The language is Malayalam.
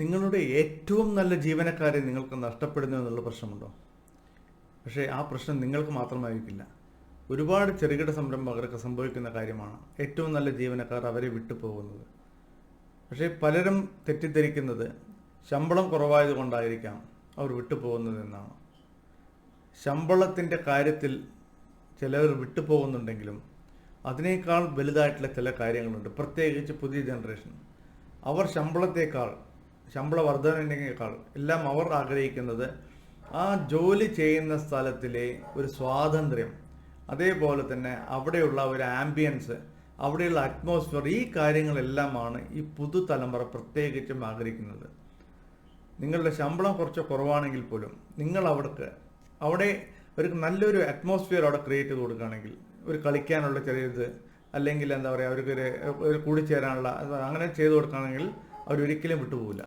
നിങ്ങളുടെ ഏറ്റവും നല്ല ജീവനക്കാരെ നിങ്ങൾക്ക് നഷ്ടപ്പെടുന്നു എന്നുള്ള പ്രശ്നമുണ്ടോ? പക്ഷേ ആ പ്രശ്നം നിങ്ങൾക്ക് മാത്രമായിരിക്കില്ല. ഒരുപാട് ചെറുകിട സംരംഭകർക്ക് സംഭവിക്കുന്ന കാര്യമാണ് ഏറ്റവും നല്ല ജീവനക്കാർ അവരെ വിട്ടു പോകുന്നത്. പക്ഷേ പലരും തെറ്റിദ്ധരിക്കുന്നത് ശമ്പളം കുറവായതുകൊണ്ടായിരിക്കാം അവർ വിട്ടുപോകുന്നത് എന്നാണ്. ശമ്പളത്തിൻ്റെ കാര്യത്തിൽ ചിലർ വിട്ടുപോകുന്നുണ്ടെങ്കിലും അതിനേക്കാൾ വലുതായിട്ടുള്ള ചില കാര്യങ്ങളുണ്ട്. പ്രത്യേകിച്ച് പുതിയ ജനറേഷൻ അവർ ശമ്പള വർധനയേക്കാൾ എല്ലാം അവർ ആഗ്രഹിക്കുന്നത് ആ ജോലി ചെയ്യുന്ന സ്ഥലത്തിലെ ഒരു സ്വാതന്ത്ര്യം, അതേപോലെ തന്നെ അവിടെയുള്ള ഒരു ആംബിയൻസ്, അവിടെയുള്ള അറ്റ്മോസ്ഫിയർ, ഈ കാര്യങ്ങളെല്ലാമാണ് ഈ പുതുതലമുറ പ്രത്യേകിച്ചും ആഗ്രഹിക്കുന്നത്. നിങ്ങളുടെ ശമ്പളം കുറച്ച് കുറവാണെങ്കിൽ പോലും നിങ്ങൾ അവിടെ ഒരു നല്ലൊരു അറ്റ്മോസ്ഫിയർ അവിടെ ക്രിയേറ്റ് ചെയ്ത് കൊടുക്കുകയാണെങ്കിൽ, ഒരു കളിക്കാനുള്ള ചെറിയത്, അല്ലെങ്കിൽ എന്താ പറയുക, അവർക്ക് ഒരു കൂടിച്ചേരാനുള്ള അങ്ങനെ ചെയ്തു കൊടുക്കുകയാണെങ്കിൽ അവരൊരിക്കലും വിട്ടുപോകില്ല.